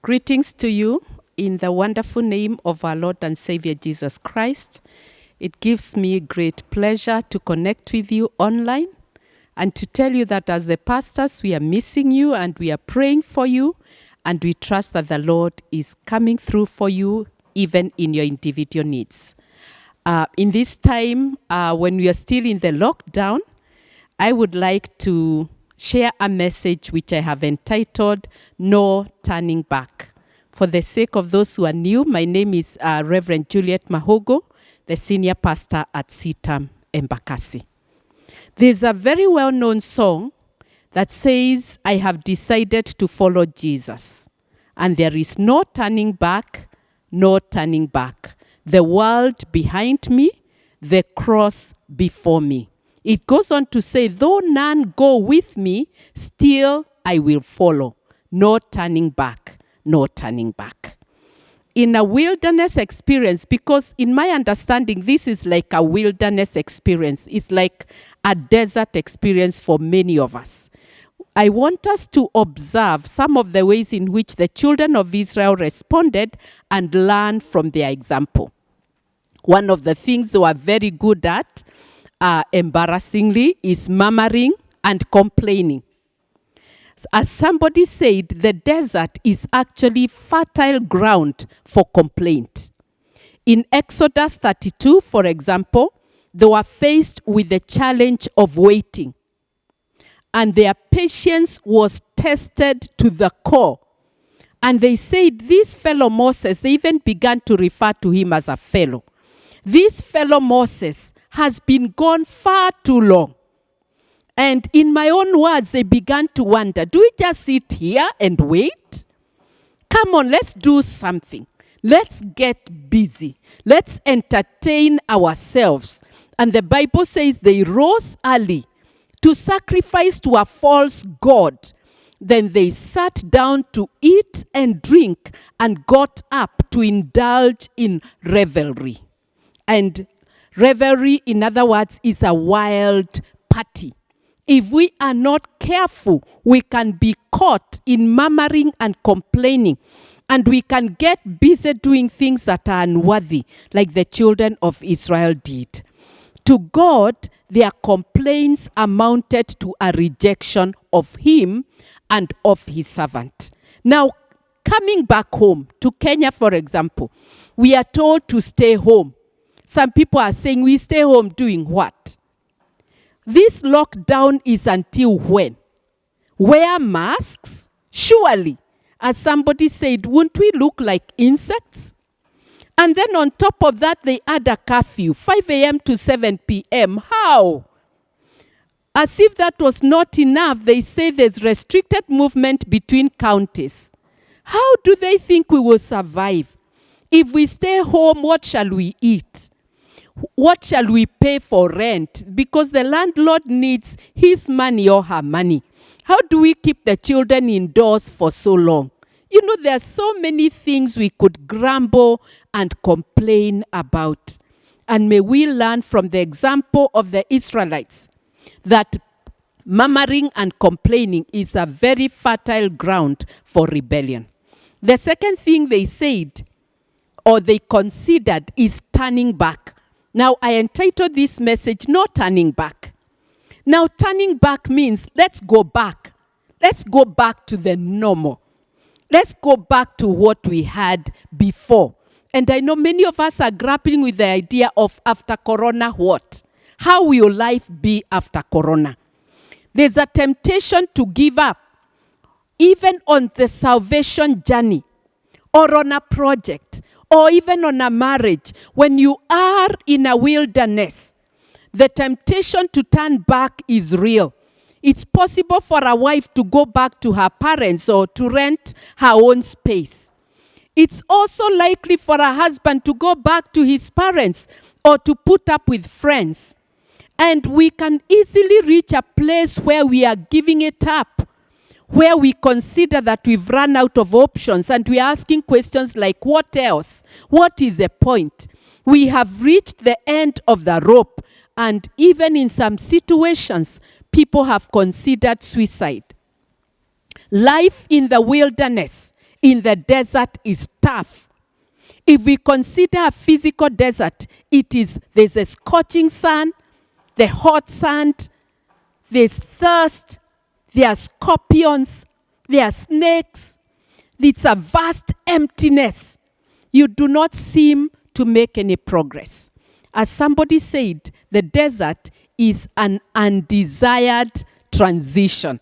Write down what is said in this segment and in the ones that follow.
Greetings to you in the wonderful name of our Lord and Savior Jesus Christ. It gives me great pleasure to connect with you online and to tell you that as the pastors, we are missing you and we are praying for you, and we trust that the Lord is coming through for you even in your individual needs. In this time, when we are still in the lockdown, I would like to share a message which I have entitled, No Turning Back. For the sake of those who are new, my name is Reverend Juliet Mahogo, the senior pastor at CITAM Embakasi. There's a very well-known song that says, I have decided to follow Jesus, and there is no turning back, no turning back. The world behind me, the cross before me. It goes on to say, though none go with me, still I will follow. No turning back, no turning back. In a wilderness experience, because in my understanding, this is like a wilderness experience. It's like a desert experience for many of us. I want us to observe some of the ways in which the children of Israel responded and learn from their example. One of the things they were very good at, embarrassingly, is murmuring and complaining. As somebody said, the desert is actually fertile ground for complaint. In Exodus 32, for example, they were faced with the challenge of waiting. And their patience was tested to the core. And they said, this fellow Moses, they even began to refer to him as a fellow. This fellow Moses has been gone far too long. And in my own words, they began to wonder, do we just sit here and wait? Come on, let's do something. Let's get busy. Let's entertain ourselves. And the Bible says they rose early to sacrifice to a false god. Then they sat down to eat and drink and got up to indulge in revelry. And revelry, in other words, is a wild party. If we are not careful, we can be caught in murmuring and complaining, and we can get busy doing things that are unworthy, like the children of Israel did. To God, their complaints amounted to a rejection of him and of his servant. Now, coming back home to Kenya, for example, we are told to stay home. Some people are saying, we stay home doing what? This lockdown is until when? Wear masks? Surely. As somebody said, won't we look like insects? And then on top of that, they add a curfew, 5 a.m. to 7 p.m. How? As if that was not enough, they say there's restricted movement between counties. How do they think we will survive? If we stay home, what shall we eat? What shall we pay for rent? Because the landlord needs his money or her money. How do we keep the children indoors for so long? You know, there are so many things we could grumble and complain about. And may we learn from the example of the Israelites that murmuring and complaining is a very fertile ground for rebellion. The second thing they said, or they considered, is turning back. Now, I entitled this message, No Turning Back. Now, turning back means let's go back. Let's go back to the normal. Let's go back to what we had before. And I know many of us are grappling with the idea of after Corona what? How will life be after Corona? There's a temptation to give up, even on the salvation journey, or on a project, or even on a marriage. When you are in a wilderness, the temptation to turn back is real. It's possible for a wife to go back to her parents or to rent her own space. It's also likely for a husband to go back to his parents or to put up with friends. And we can easily reach a place where we are giving it up, where we consider that we've run out of options and we're asking questions like, what else? What is the point? We have reached the end of the rope, and even in some situations, people have considered suicide. Life in the wilderness in the desert is tough. If we consider a physical desert, there's a scorching sun, the hot sand, there's thirst, there are scorpions, there are snakes. It's a vast emptiness. You do not seem to make any progress. As somebody said, the desert is an undesired transition.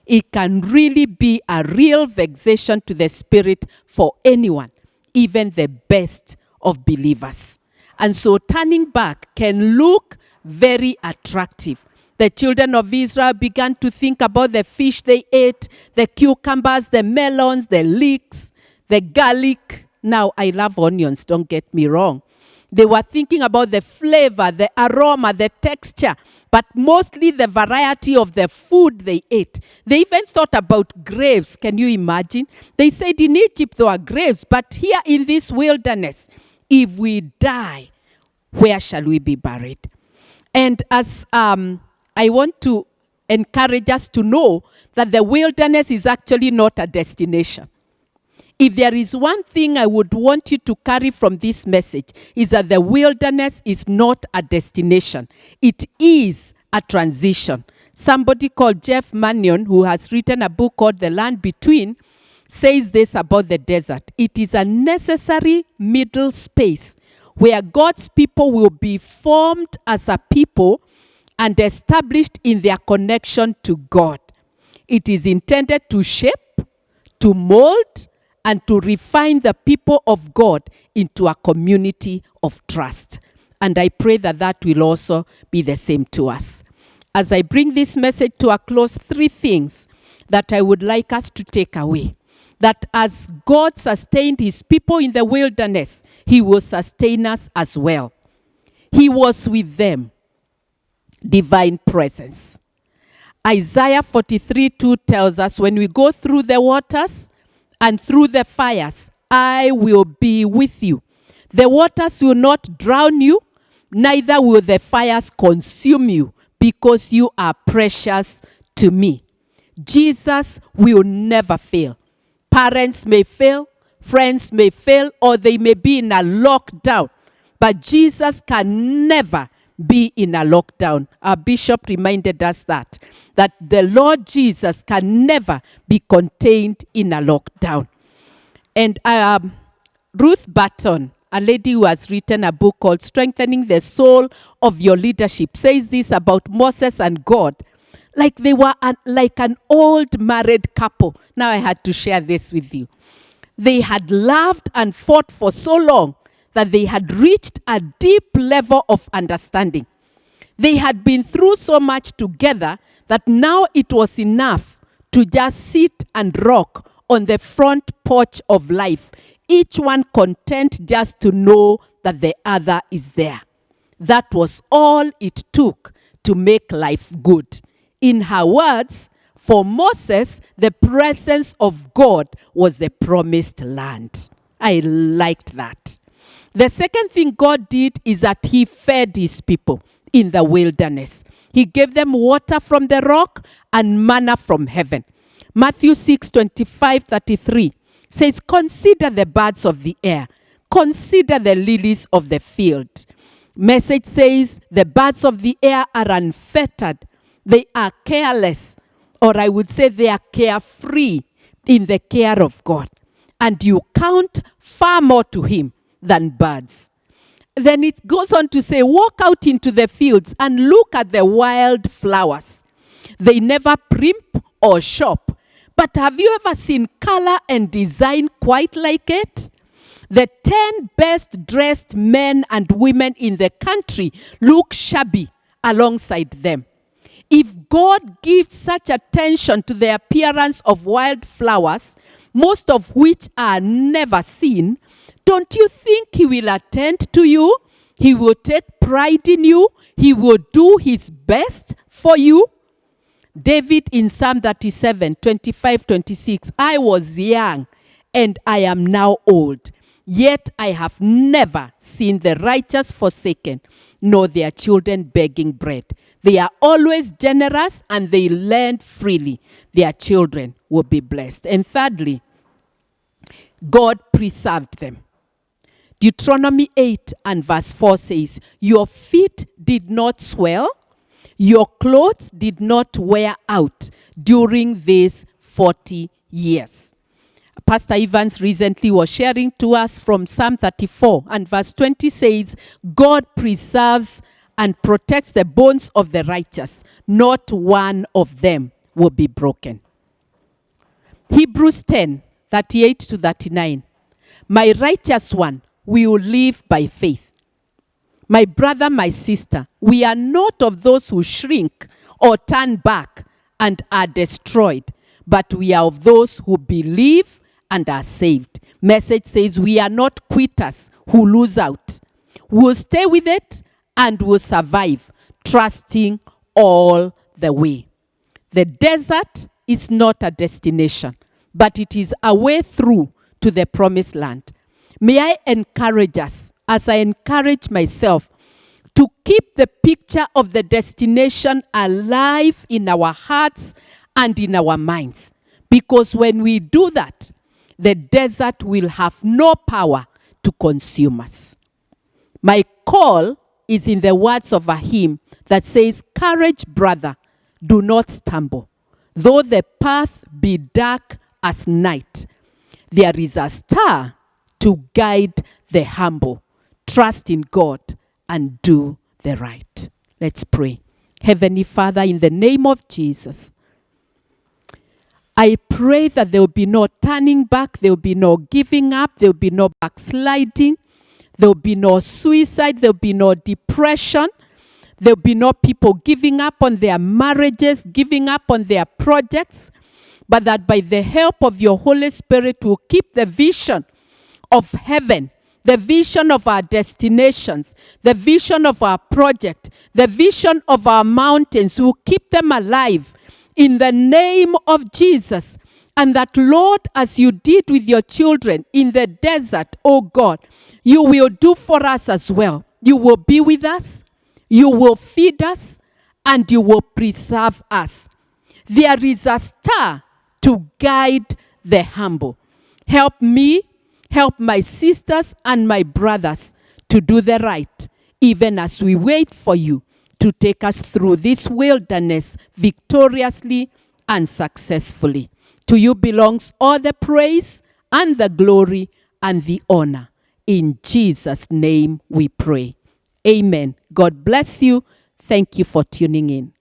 It can really be a real vexation to the spirit for anyone, even the best of believers. And so turning back can look very attractive. The children of Israel began to think about the fish they ate, the cucumbers, the melons, the leeks, the garlic. Now, I love onions, don't get me wrong. They were thinking about the flavor, the aroma, the texture, but mostly the variety of the food they ate. They even thought about graves. Can you imagine? They said in Egypt there were graves, but here in this wilderness, if we die, where shall we be buried? And as I want to encourage us to know that the wilderness is actually not a destination. If there is one thing I would want you to carry from this message, is that the wilderness is not a destination. It is a transition. Somebody called Jeff Manion, who has written a book called The Land Between, says this about the desert. It is a necessary middle space where God's people will be formed as a people and established in their connection to God. It is intended to shape, to mold, and to refine the people of God into a community of trust. And I pray that that will also be the same to us. As I bring this message to a close, 3 things that I would like us to take away. That as God sustained his people in the wilderness, he will sustain us as well. He was with them. Divine presence. Isaiah 43:2 tells us, when we go through the waters and through the fires, I will be with you. The waters will not drown you, neither will the fires consume you, because you are precious to me. Jesus will never fail. Parents may fail, friends may fail, or they may be in a lockdown, but Jesus can never be in a lockdown. Our bishop reminded us that the Lord Jesus can never be contained in a lockdown. And Ruth Barton, a lady who has written a book called Strengthening the Soul of Your Leadership, says this about Moses and God. Like they were like an old married couple. Now I had to share this with you. They had loved and fought for so long that they had reached a deep level of understanding. They had been through so much together that now it was enough to just sit and rock on the front porch of life, each one content just to know that the other is there. That was all it took to make life good. In her words, for Moses, the presence of God was the promised land. I liked that. The second thing God did is that he fed his people in the wilderness. He gave them water from the rock and manna from heaven. Matthew 6:25-33 says, consider the birds of the air. Consider the lilies of the field. Message says, the birds of the air are unfettered. They are careless, or I would say they are carefree in the care of God. And you count far more to him than birds. Then it goes on to say, walk out into the fields and look at the wild flowers. They never primp or shop. But have you ever seen color and design quite like it? The 10 best dressed men and women in the country look shabby alongside them. If God gives such attention to the appearance of wild flowers, most of which are never seen, don't you think he will attend to you? He will take pride in you. He will do his best for you. David in Psalm 37:25-26, I was young and I am now old, yet I have never seen the righteous forsaken, nor their children begging bread. They are always generous and they lend freely. Their children will be blessed. And thirdly, God preserved them. Deuteronomy 8 and verse 4 says, your feet did not swell, your clothes did not wear out during these 40 years. Pastor Evans recently was sharing to us from Psalm 34 and verse 20 says, God preserves and protects the bones of the righteous. Not one of them will be broken. Hebrews 10, 38 to 39. My righteous one will live by faith. My brother, my sister, we are not of those who shrink or turn back and are destroyed, but we are of those who believe and are saved. Message says we are not quitters who lose out. We'll stay with it and will survive, trusting all the way. The desert is not a destination, but it is a way through to the promised land. May I encourage us, as I encourage myself, to keep the picture of the destination alive in our hearts and in our minds. Because when we do that, the desert will have no power to consume us. My call is in the words of a hymn that says, courage, brother, do not stumble. Though the path be dark as night, there is a star to guide the humble. Trust in God and do the right. Let's pray. Heavenly Father, in the name of Jesus, I pray that there will be no turning back, there will be no giving up, there will be no backsliding, there will be no suicide, there will be no depression, there will be no people giving up on their marriages, giving up on their projects, but that by the help of your Holy Spirit we'll keep the vision of heaven, the vision of our destinations, the vision of our project, the vision of our mountains. We'll keep them alive in the name of Jesus. And that, Lord, as you did with your children in the desert, oh God, you will do for us as well. You will be with us, you will feed us, and you will preserve us. There is a star to guide the humble. Help me, help my sisters and my brothers to do the right, even as we wait for you to take us through this wilderness victoriously and successfully. To you belongs all the praise and the glory and the honor. In Jesus' name we pray. Amen. God bless you. Thank you for tuning in.